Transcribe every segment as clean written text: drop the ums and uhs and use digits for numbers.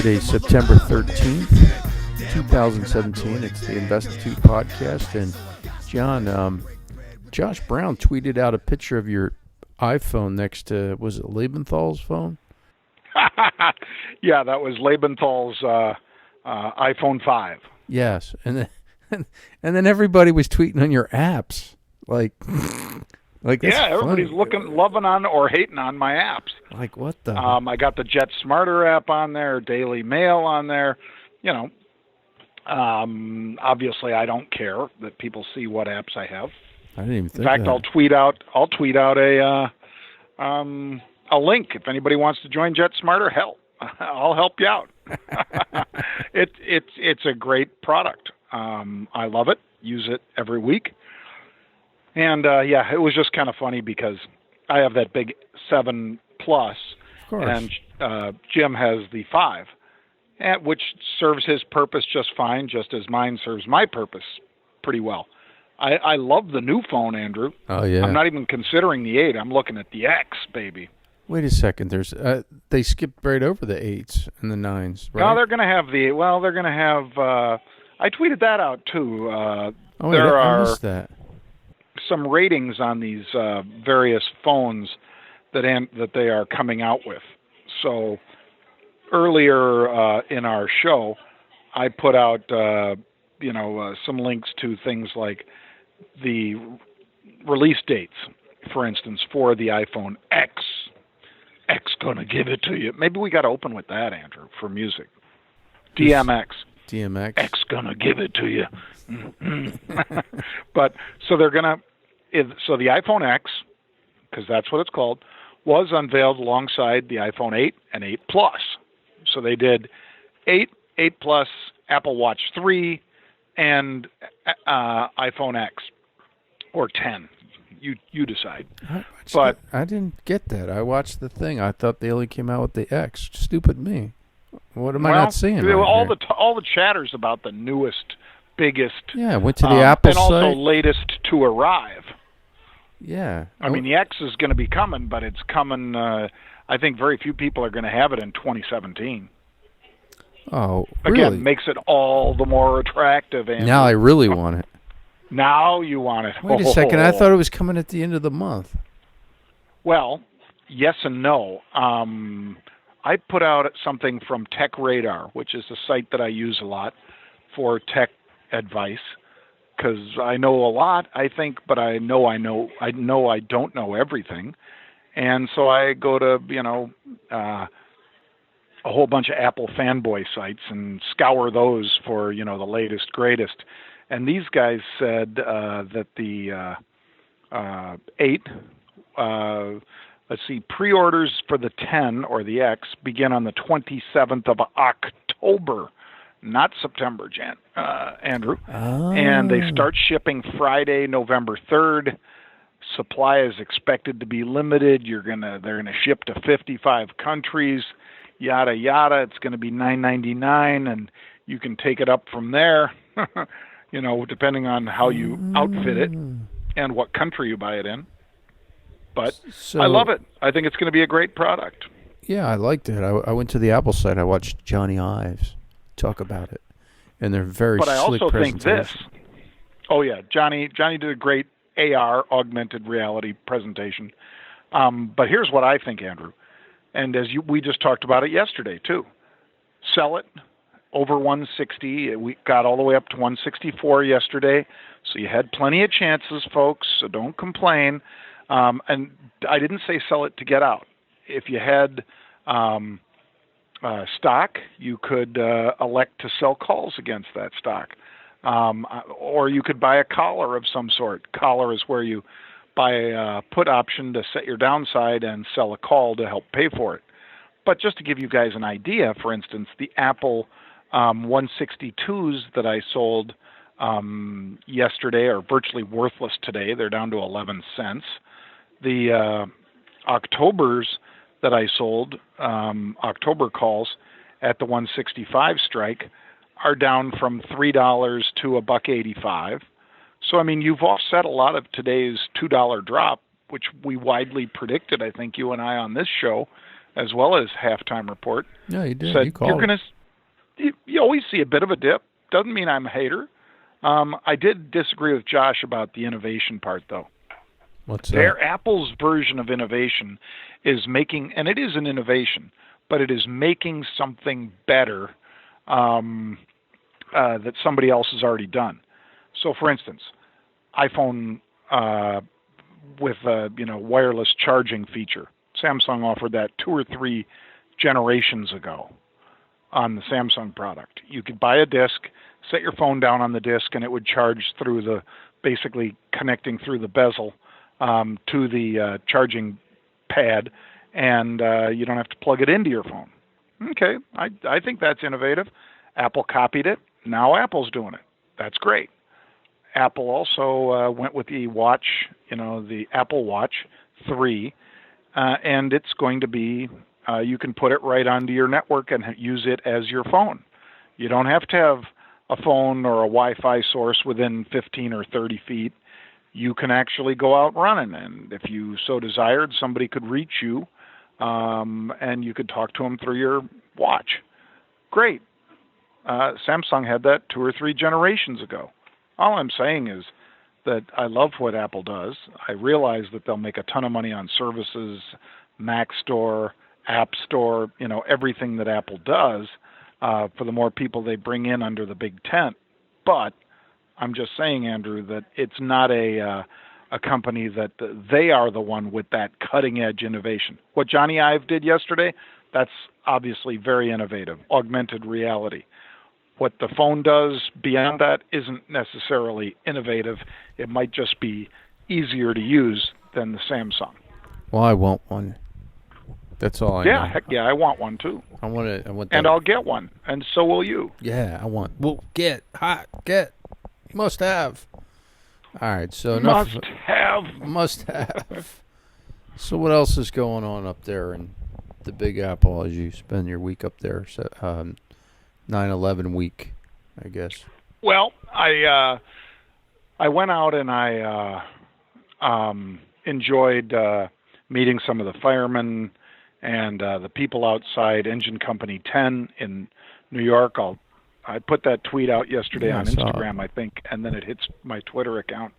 Today's September 13th, 2017. It's the Investitute podcast. And John, Josh Brown tweeted out a picture of your iPhone next to, was it Lebenthal's phone? Yeah, that was Lebenthal's iPhone 5. Yes. And then everybody was tweeting on your apps. Like that's everybody's funny. loving on or hating on my apps. Like, what the? I got the Jet Smarter app on there, Daily Mail on there. You know, obviously I don't care that people see what apps I have. I didn't even think. In fact, that. I'll tweet out a link if anybody wants to join Jet Smarter. Hell, I'll help you out. It's a great product. I love it. Use it every week. And it was just kind of funny because I have that big 7 Plus, and Jim has the 5, which serves his purpose just fine, just as mine serves my purpose pretty well. I love the new phone, Andrew. Oh yeah. I'm not even considering the 8. I'm looking at the X, baby. Wait a second. There's they skipped right over the 8s and the 9s, right? No, they're going to have they're going to have. I tweeted that out too. I missed that. Some ratings on these various phones that they are coming out with. So earlier in our show, I put out some links to things like the release dates, for instance, for the iPhone X. X gonna give it to you. Maybe we got to open with that, Andrew, for music. DMX. X gonna give it to you. But so they're gonna. So the iPhone X, because that's what it's called, was unveiled alongside the iPhone 8 and 8 Plus. So they did 8, 8 Plus, Apple Watch 3, and iPhone X, or 10. You decide. I didn't get that. I watched the thing. I thought they only came out with the X. Stupid me. What am I not seeing? All the chatters about the newest, biggest. Yeah, I went to the Apple and site. Also latest to arrive. Yeah. I mean, the X is going to be coming, but it's coming. I think very few people are going to have it in 2017. Oh, really? Again, makes it all the more attractive. Andrew. Now I really want it. Now you want it. Wait a second. I thought it was coming at the end of the month. Well, yes and no. I put out something from Tech Radar, which is a site that I use a lot for tech advice, because I know a lot, I think, but I know I don't know everything. And so I go to, a whole bunch of Apple fanboy sites and scour those for, the latest, greatest. And these guys said that the 8, pre-orders for the 10 or the X begin on the 27th of October, not September, Andrew. Oh. And they start shipping Friday, November 3rd. Supply is expected to be limited. They're gonna ship to 55 countries. Yada yada. It's going to be $9.99, and you can take it up from there. Depending on how you outfit it and what country you buy it in. But I love it. I think it's going to be a great product. Yeah, I liked it. I went to the Apple site. I watched Johnny Ives talk about it, and they're very slick presentation. But I also think this. Oh yeah, Johnny did a great AR, augmented reality presentation. But here's what I think, Andrew, and we just talked about it yesterday too. Sell it over 160. We got all the way up to 164 yesterday, so you had plenty of chances, folks. So don't complain. And I didn't say sell it to get out. If you had stock, you could elect to sell calls against that stock. Or you could buy a collar of some sort. Collar is where you buy a put option to set your downside and sell a call to help pay for it. But just to give you guys an idea, for instance, the Apple 162s that I sold yesterday are virtually worthless today. They're down to 11 cents. The Octobers that I sold, October calls at the 165 strike, are down from $3 to $1.85. So, I mean, you've offset a lot of today's $2 drop, which we widely predicted, I think you and I on this show, as well as Halftime Report, Yeah, you did. said You called it. you always see a bit of a dip. Doesn't mean I'm a hater. I did disagree with Josh about the innovation part, though. What's that? Apple's version of innovation is making, and it is an innovation, but it is making something better that somebody else has already done. So, for instance, iPhone with a wireless charging feature. Samsung offered that 2 or 3 generations ago on the Samsung product. You could buy a disc, set your phone down on the disc, and it would charge through basically connecting through the bezel to the charging pad, and you don't have to plug it into your phone. Okay, I think that's innovative. Apple copied it. Now Apple's doing it. That's great. Apple also went with the watch, the Apple Watch 3, and it's going to be, you can put it right onto your network and use it as your phone. You don't have to have a phone or a Wi-Fi source within 15 or 30 feet. You can actually go out running, and if you so desired, somebody could reach you, and you could talk to them through your watch. Great. Samsung had that 2 or 3 generations ago. All I'm saying is that I love what Apple does. I realize that they'll make a ton of money on services, Mac Store, App Store, everything that Apple does for the more people they bring in under the big tent. But I'm just saying, Andrew, that it's not a company that they are the one with that cutting-edge innovation. What Johnny Ive did yesterday, that's obviously very innovative, augmented reality. What the phone does beyond that isn't necessarily innovative. It might just be easier to use than the Samsung. Well, I want one. That's all I know. Heck yeah, I want one too. I want that. And I'll get one, and so will you. Yeah, I want. Well, get. Must have. All right, so Must have. So what else is going on up there in the Big Apple as you spend your week up there? 9/11 week, I guess. Well, I went out and I enjoyed meeting some of the firemen and the people outside Engine Company 10 in New York. I put that tweet out yesterday on Instagram, I think, and then it hits my Twitter account.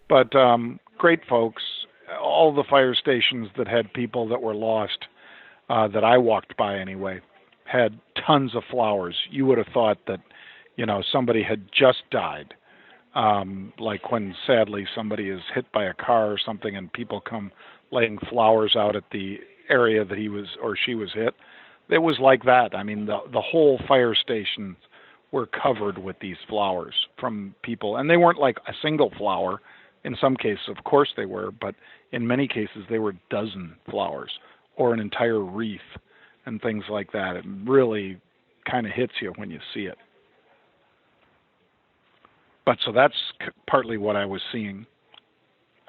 But great folks. All the fire stations that had people that were lost, that I walked by anyway, had tons of flowers. You would have thought that, somebody had just died. Like when, sadly, somebody is hit by a car or something and people come laying flowers out at the area that he was or she was hit. It was like that. I mean, the whole fire stations were covered with these flowers from people. And they weren't like a single flower. In some cases, of course they were, but in many cases they were dozen flowers or an entire wreath and things like that. It really kind of hits you when you see it. But so that's partly what I was seeing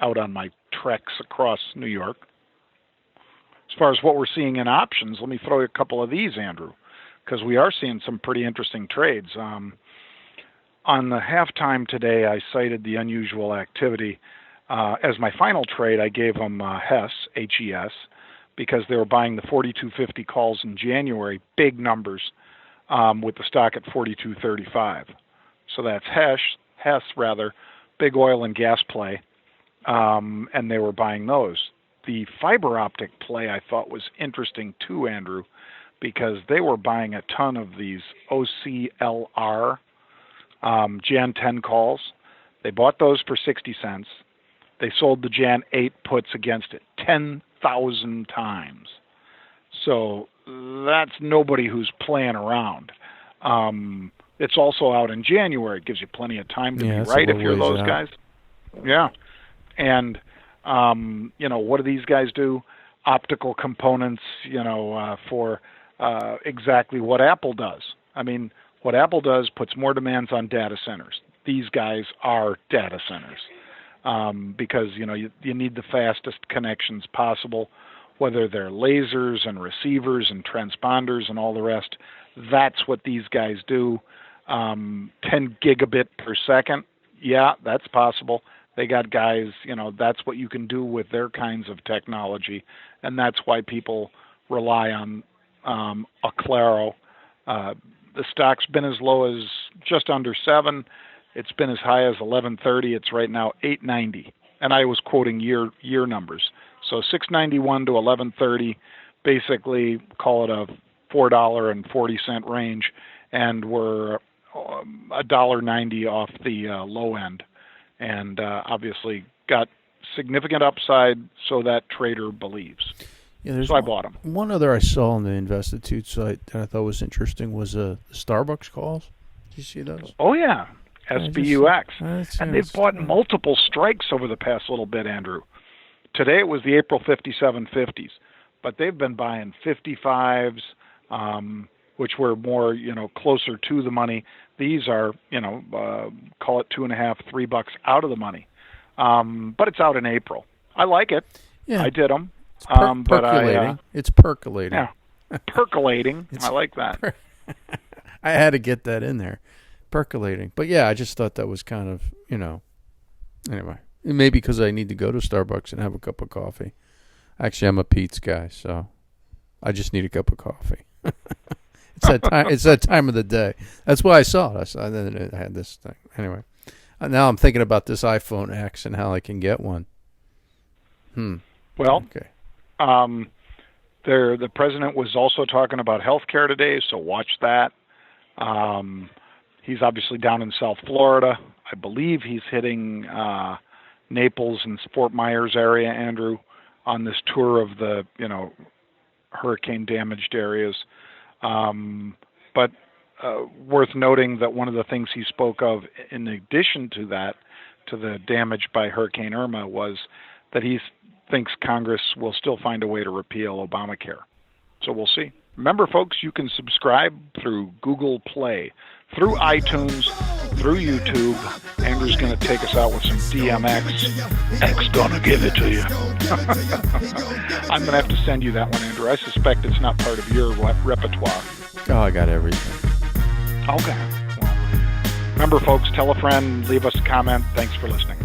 out on my treks across New York. As far as what we're seeing in options, let me throw you a couple of these, Andrew, because we are seeing some pretty interesting trades. On the halftime today, I cited the unusual activity. As my final trade, I gave them HES, HES, because they were buying the 4250 calls in January, big numbers, with the stock at 4235. So that's HES, big oil and gas play, and they were buying those. The fiber optic play I thought was interesting too, Andrew, because they were buying a ton of these OCLR Jan 10 calls. They bought those for 60 cents. They sold the Jan 8 puts against it 10,000 times. So that's nobody who's playing around. It's also out in January. It gives you plenty of time to be right if you're those guys. Yeah. And, what do these guys do? Optical components, for exactly what Apple does. I mean, what Apple does puts more demands on data centers. These guys are data centers because, you need the fastest connections possible, whether they're lasers and receivers and transponders and all the rest. That's what these guys do. 10 gigabit per second, yeah, that's possible. They got guys, that's what you can do with their kinds of technology, and that's why people rely on OCLR. The stock's been as low as just under 7. It's been as high as 11.30. It's right now 8.90, and I was quoting year numbers. So 6.91 to 11.30, basically call it a $4.40 range, and we're $1.90 off the low end, and obviously got significant upside, so that trader believes. Yeah, so I bought them. One other I saw on the Investitude site that I thought was interesting was the Starbucks calls. Did you see those? Oh, yeah. SBUX. And they've bought multiple strikes over the past little bit, Andrew. Today it was the April 57.50s, but they've been buying 55s, which were more, closer to the money. These are, call it $2.50, $3 out of the money. But it's out in April. I like it. Yeah. I did them. Percolating. It's percolating. Yeah, percolating. I like that. I had to get that in there. Percolating. But yeah, I just thought that was kind of, anyway. Maybe because I need to go to Starbucks and have a cup of coffee. Actually, I'm a Pete's guy, so I just need a cup of coffee. It's that time. It's that time of the day. That's why I saw it. I had this thing. Anyway, now I'm thinking about this iPhone X and how I can get one. Well, okay. The president was also talking about healthcare today, so watch that. He's obviously down in South Florida. I believe he's hitting Naples and Fort Myers area, Andrew, on this tour of the hurricane damaged areas. But worth noting that one of the things he spoke of in addition to that, to the damage by Hurricane Irma, was that he thinks Congress will still find a way to repeal Obamacare. So we'll see. Remember, folks, you can subscribe through Google Play, through iTunes, through YouTube. Andrew's going to take us out with some DMX. X gonna give it to you. I'm going to have to send you that one, Andrew. I suspect it's not part of your repertoire. Oh, I got everything. Okay. Well, remember, folks, tell a friend, leave us a comment. Thanks for listening.